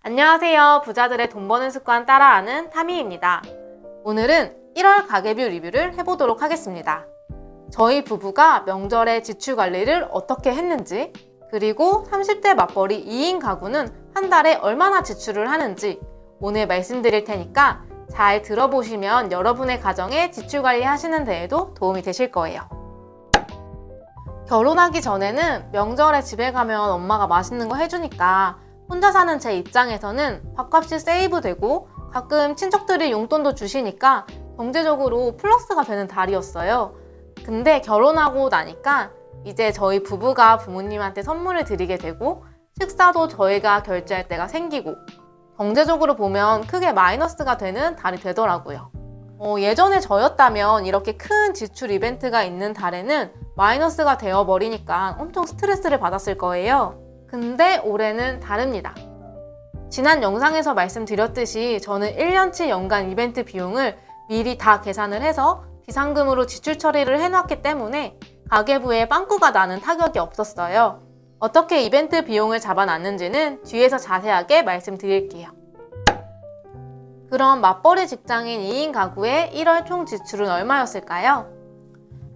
안녕하세요. 부자들의 돈 버는 습관 따라하는 타미입니다. 오늘은 1월 가계뷰 리뷰를 해보도록 하겠습니다. 저희 부부가 명절에 지출 관리를 어떻게 했는지, 그리고 30대 맞벌이 2인 가구는 한 달에 얼마나 지출을 하는지 오늘 말씀드릴 테니까 잘 들어보시면 여러분의 가정에 지출 관리 하시는 데에도 도움이 되실 거예요. 결혼하기 전에는 명절에 집에 가면 엄마가 맛있는 거 해주니까 혼자 사는 제 입장에서는 밥값이 세이브되고 가끔 친척들이 용돈도 주시니까 경제적으로 플러스가 되는 달이었어요. 근데 결혼하고 나니까 이제 저희 부부가 부모님한테 선물을 드리게 되고 식사도 저희가 결제할 때가 생기고 경제적으로 보면 크게 마이너스가 되는 달이 되더라고요. 예전에 저였다면 이렇게 큰 지출 이벤트가 있는 달에는 마이너스가 되어버리니까 엄청 스트레스를 받았을 거예요. 근데 올해는 다릅니다. 지난 영상에서 말씀드렸듯이 저는 1년치 연간 이벤트 비용을 미리 다 계산을 해서 비상금으로 지출 처리를 해놨기 때문에 가계부에 빵꾸가 나는 타격이 없었어요. 어떻게 이벤트 비용을 잡아놨는지는 뒤에서 자세하게 말씀드릴게요. 그럼 맞벌이 직장인 2인 가구의 1월 총 지출은 얼마였을까요?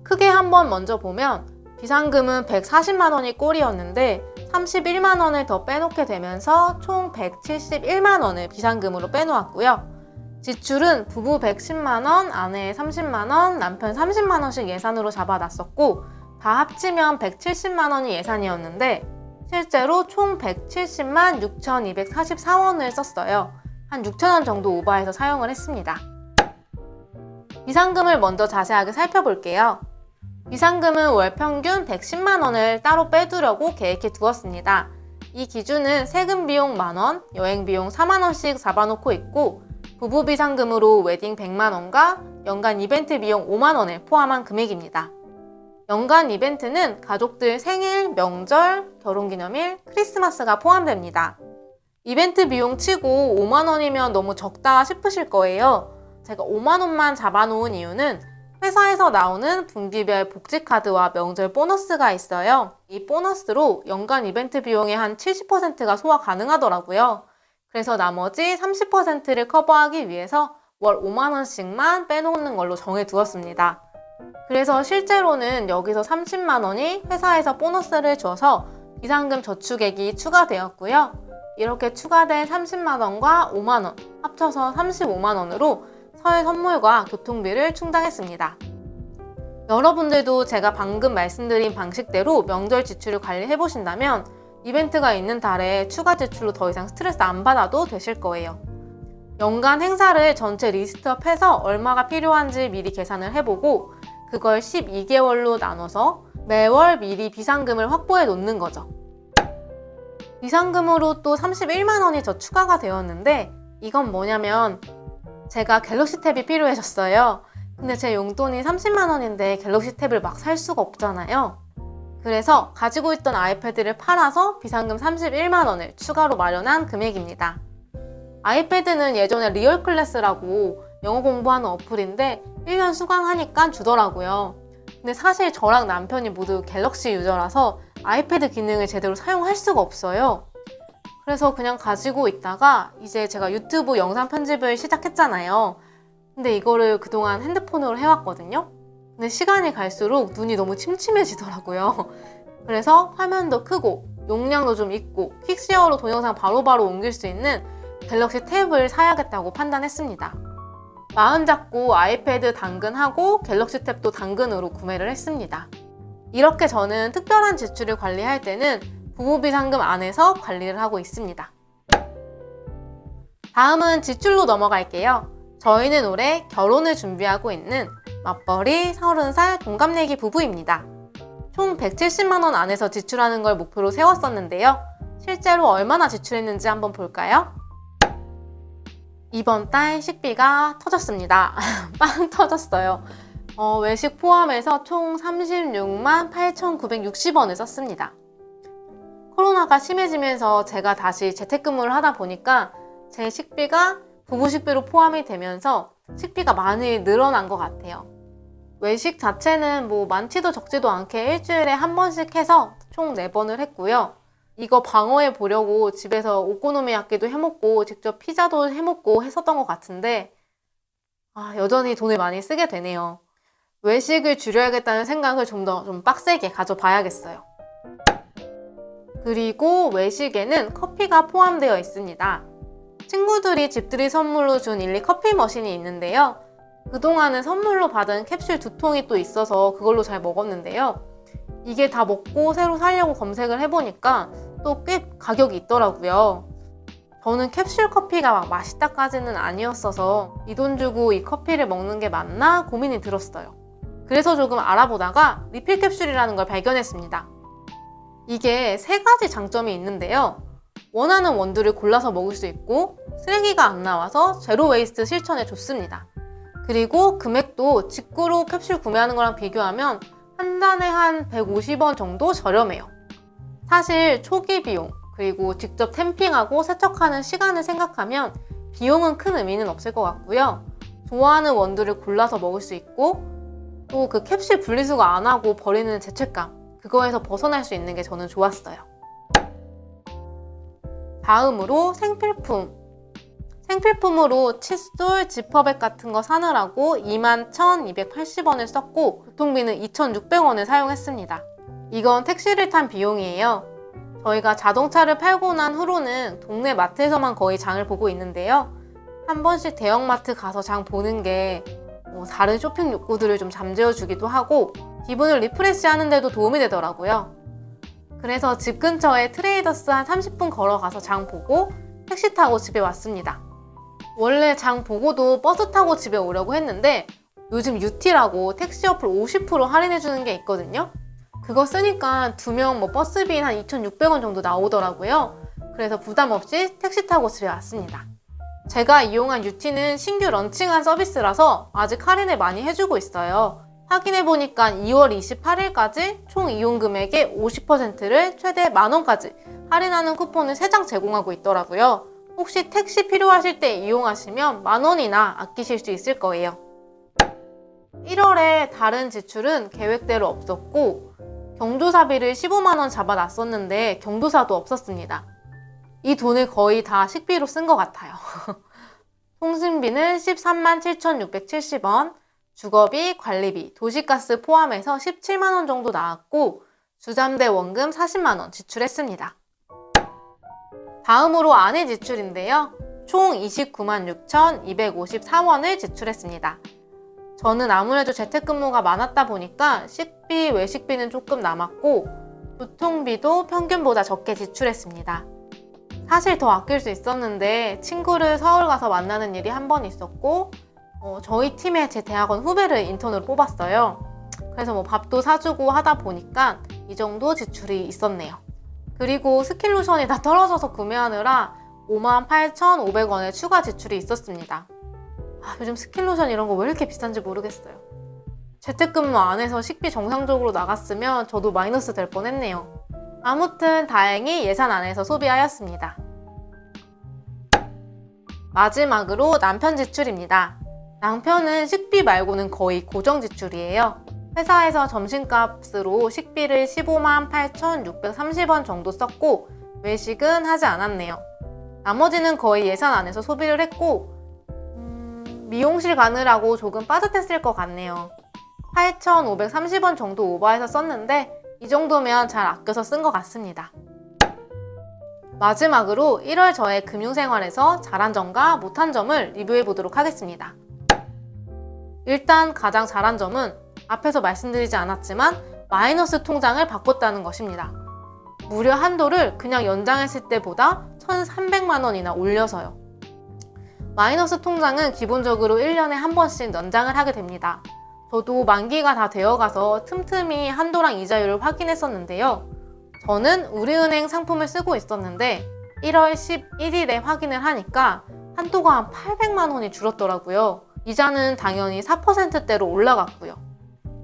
크게 한번 먼저 보면 비상금은 140만 원이 꼴이었는데 31만 원을 더 빼놓게 되면서 총 171만 원을 비상금으로 빼놓았고요. 지출은 부부 110만 원, 아내 30만 원, 남편 30만 원씩 예산으로 잡아놨었고 다 합치면 170만 원이 예산이었는데 실제로 총 170만 6,244원을 썼어요. 한 6천 원 정도 오버해서 사용을 했습니다. 비상금을 먼저 자세하게 살펴볼게요. 비상금은 월 평균 110만 원을 따로 빼두려고 계획해 두었습니다. 이 기준은 세금 비용 만원, 여행 비용 4만 원씩 잡아놓고 있고 부부 비상금으로 웨딩 100만 원과 연간 이벤트 비용 5만 원을 포함한 금액입니다. 연간 이벤트는 가족들 생일, 명절, 결혼기념일, 크리스마스가 포함됩니다. 이벤트 비용 치고 5만 원이면 너무 적다 싶으실 거예요. 제가 5만 원만 잡아놓은 이유는 회사에서 나오는 분기별 복지카드와 명절 보너스가 있어요. 이 보너스로 연간 이벤트 비용의 한 70%가 소화 가능하더라고요. 그래서 나머지 30%를 커버하기 위해서 월 5만 원씩만 빼놓는 걸로 정해두었습니다. 그래서 실제로는 여기서 30만 원이 회사에서 보너스를 줘서 비상금 저축액이 추가되었고요. 이렇게 추가된 30만 원과 5만 원 합쳐서 35만 원으로 설 선물과 교통비를 충당했습니다. 여러분들도 제가 방금 말씀드린 방식대로 명절 지출을 관리해보신다면 이벤트가 있는 달에 추가 지출로 더 이상 스트레스 안 받아도 되실 거예요. 연간 행사를 전체 리스트업해서 얼마가 필요한지 미리 계산을 해보고 그걸 12개월로 나눠서 매월 미리 비상금을 확보해 놓는 거죠. 비상금으로 또 31만 원이 더 추가가 되었는데 이건 뭐냐면 제가 갤럭시 탭이 필요해졌어요. 근데 제 용돈이 30만 원인데 갤럭시 탭을 막 살 수가 없잖아요. 그래서 가지고 있던 아이패드를 팔아서 비상금 31만 원을 추가로 마련한 금액입니다. 아이패드는 예전에 리얼클래스라고 영어 공부하는 어플인데 1년 수강하니까 주더라고요. 근데 사실 저랑 남편이 모두 갤럭시 유저라서 아이패드 기능을 제대로 사용할 수가 없어요. 그래서 그냥 가지고 있다가 이제 제가 유튜브 영상 편집을 시작했잖아요. 근데 이거를 그동안 핸드폰으로 해왔거든요. 근데 시간이 갈수록 눈이 너무 침침해지더라고요. 그래서 화면도 크고 용량도 좀 있고 퀵쉐어로 동영상 바로바로 옮길 수 있는 갤럭시 탭을 사야겠다고 판단했습니다. 마음 잡고 아이패드 당근하고 갤럭시 탭도 당근으로 구매를 했습니다. 이렇게 저는 특별한 지출을 관리할 때는 부부 비상금 안에서 관리를 하고 있습니다. 다음은 지출로 넘어갈게요. 저희는 올해 결혼을 준비하고 있는 맞벌이 30살 동갑내기 부부입니다. 총 170만 원 안에서 지출하는 걸 목표로 세웠었는데요. 실제로 얼마나 지출했는지 한번 볼까요? 이번 달 식비가 터졌습니다. 빵 터졌어요. 외식 포함해서 총 36만 8,960원을 썼습니다. 코로나가 심해지면서 제가 다시 재택근무를 하다 보니까 제 식비가 부부 식비로 포함이 되면서 식비가 많이 늘어난 것 같아요. 외식 자체는 많지도 적지도 않게 일주일에 한 번씩 해서 총 4번을 했고요. 이거 방어해 보려고 집에서 오코노미야끼도 해먹고 직접 피자도 해먹고 했었던 것 같은데 여전히 돈을 많이 쓰게 되네요. 외식을 줄여야겠다는 생각을 좀 더 빡세게 가져봐야겠어요. 그리고 외식에는 커피가 포함되어 있습니다. 친구들이 집들이 선물로 준 일리 커피 머신이 있는데요. 그동안은 선물로 받은 캡슐 2통이 또 있어서 그걸로 잘 먹었는데요. 이게 다 먹고 새로 사려고 검색을 해보니까 또 꽤 가격이 있더라고요. 저는 캡슐 커피가 막 맛있다까지는 아니었어서 이 돈 주고 이 커피를 먹는 게 맞나 고민이 들었어요. 그래서 조금 알아보다가 리필 캡슐이라는 걸 발견했습니다. 이게 3가지 장점이 있는데요. 원하는 원두를 골라서 먹을 수 있고 쓰레기가 안 나와서 제로 웨이스트 실천에 좋습니다. 그리고 금액도 직구로 캡슐 구매하는 거랑 비교하면 한 잔에 한 150원 정도 저렴해요. 사실 초기 비용, 그리고 직접 템핑하고 세척하는 시간을 생각하면 비용은 큰 의미는 없을 것 같고요. 좋아하는 원두를 골라서 먹을 수 있고 또 그 캡슐 분리수거 안 하고 버리는 죄책감, 그거에서 벗어날 수 있는 게 저는 좋았어요. 다음으로 생필품. 생필품으로 칫솔, 지퍼백 같은 거 사느라고 21,280원을 썼고 교통비는 2,600원을 사용했습니다. 이건 택시를 탄 비용이에요. 저희가 자동차를 팔고 난 후로는 동네 마트에서만 거의 장을 보고 있는데요. 한 번씩 대형마트 가서 장 보는 게 다른 쇼핑 욕구들을 좀 잠재워주기도 하고 기분을 리프레시 하는 데도 도움이 되더라고요. 그래서 집 근처에 트레이더스 한 30분 걸어가서 장 보고 택시 타고 집에 왔습니다. 원래 장 보고도 버스 타고 집에 오려고 했는데 요즘 UT라고 택시 어플 50% 할인해주는 게 있거든요. 그거 쓰니까 2명 버스비는 한 2,600원 정도 나오더라고요. 그래서 부담 없이 택시 타고 집에 왔습니다. 제가 이용한 UT는 신규 런칭한 서비스라서 아직 할인을 많이 해주고 있어요. 확인해보니까 2월 28일까지 총 이용 금액의 50%를 최대 10,000원까지 할인하는 쿠폰을 3장 제공하고 있더라고요. 혹시 택시 필요하실 때 이용하시면 10,000원이나 아끼실 수 있을 거예요. 1월에 다른 지출은 계획대로 없었고 경조사비를 150,000원 잡아놨었는데 경조사도 없었습니다. 이 돈을 거의 다 식비로 쓴 것 같아요. 통신비는 137,670원, 주거비, 관리비, 도시가스 포함해서 170,000원 정도 나왔고 주잠대 원금 400,000원 지출했습니다. 다음으로 아내 지출인데요. 총 296,254원을 지출했습니다. 저는 아무래도 재택근무가 많았다 보니까 식비, 외식비는 조금 남았고 교통비도 평균보다 적게 지출했습니다. 사실 더 아낄 수 있었는데 친구를 서울 가서 만나는 일이 한 번 있었고 저희 팀에 제 대학원 후배를 인턴으로 뽑았어요. 그래서 밥도 사주고 하다 보니까 이 정도 지출이 있었네요. 그리고 스킨로션이 다 떨어져서 구매하느라 58,500원의 추가 지출이 있었습니다. 요즘 스킨로션 이런 거 왜 이렇게 비싼지 모르겠어요. 재택근무 안에서 식비 정상적으로 나갔으면 저도 마이너스 될 뻔했네요. 아무튼 다행히 예산 안에서 소비하였습니다. 마지막으로 남편 지출입니다. 남편은 식비 말고는 거의 고정 지출이에요. 회사에서 점심값으로 식비를 158,630원 정도 썼고 외식은 하지 않았네요. 나머지는 거의 예산 안에서 소비를 했고 미용실 가느라고 조금 빠듯했을 것 같네요. 8,530원 정도 오버해서 썼는데 이 정도면 잘 아껴서 쓴 것 같습니다. 마지막으로 1월 저의 금융생활에서 잘한 점과 못한 점을 리뷰해 보도록 하겠습니다. 일단 가장 잘한 점은 앞에서 말씀드리지 않았지만 마이너스 통장을 바꿨다는 것입니다. 무려 한도를 그냥 연장했을 때보다 1,300만 원이나 올려서요. 마이너스 통장은 기본적으로 1년에 한 번씩 연장을 하게 됩니다. 저도 만기가 다 되어가서 틈틈이 한도랑 이자율을 확인했었는데요. 저는 우리은행 상품을 쓰고 있었는데 1월 11일에 확인을 하니까 한도가 한 800만 원이 줄었더라고요. 이자는 당연히 4%대로 올라갔고요.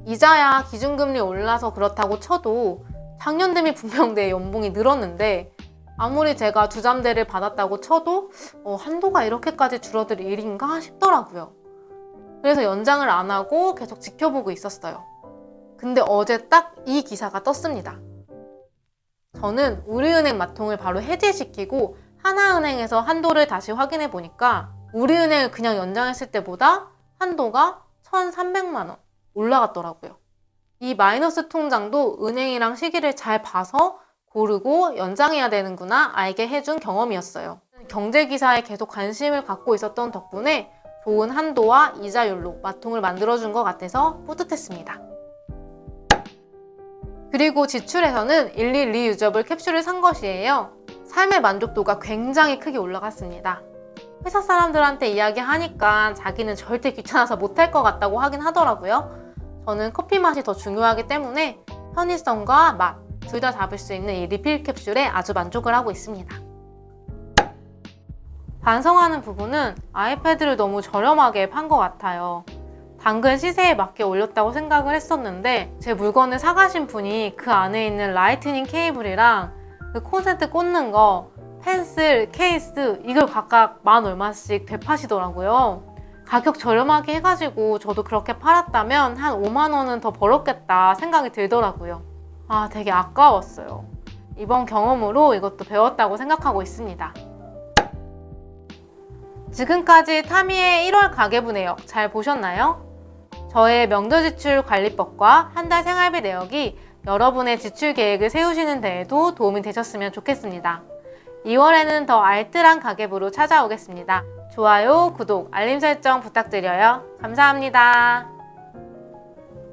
이자야 기준금리 올라서 그렇다고 쳐도 작년 대비 분명 내 연봉이 늘었는데 아무리 제가 주잠대를 받았다고 쳐도 한도가 이렇게까지 줄어들 일인가 싶더라고요. 그래서 연장을 안 하고 계속 지켜보고 있었어요. 근데 어제 딱 이 기사가 떴습니다. 저는 우리은행 마통을 바로 해지시키고 하나은행에서 한도를 다시 확인해 보니까 우리은행을 그냥 연장했을 때보다 한도가 1,300만 원 올라갔더라고요. 이 마이너스 통장도 은행이랑 시기를 잘 봐서 고르고 연장해야 되는구나 알게 해준 경험이었어요. 경제기사에 계속 관심을 갖고 있었던 덕분에 좋은 한도와 이자율로 마통을 만들어준 것 같아서 뿌듯했습니다. 그리고 지출에서는 112 유저블 캡슐을 산 것이에요. 삶의 만족도가 굉장히 크게 올라갔습니다. 회사 사람들한테 이야기하니까 자기는 절대 귀찮아서 못할 것 같다고 하긴 하더라고요. 저는 커피 맛이 더 중요하기 때문에 편의성과 맛 둘 다 잡을 수 있는 이 리필 캡슐에 아주 만족을 하고 있습니다. 반성하는 부분은 아이패드를 너무 저렴하게 판 것 같아요. 당근 시세에 맞게 올렸다고 생각을 했었는데 제 물건을 사가신 분이 그 안에 있는 라이트닝 케이블이랑 그 콘센트 꽂는 거, 펜슬, 케이스 이걸 각각 10,000 얼마씩 되파시더라고요. 가격 저렴하게 해가지고 저도 그렇게 팔았다면 한 5만 원은 더 벌었겠다 생각이 들더라고요. 아, 되게 아까웠어요. 이번 경험으로 이것도 배웠다고 생각하고 있습니다. 지금까지 타미의 1월 가계부 내역 잘 보셨나요? 저의 명절 지출 관리법과 한 달 생활비 내역이 여러분의 지출 계획을 세우시는 데에도 도움이 되셨으면 좋겠습니다. 2월에는 더 알뜰한 가계부로 찾아오겠습니다. 좋아요, 구독, 알림 설정 부탁드려요. 감사합니다.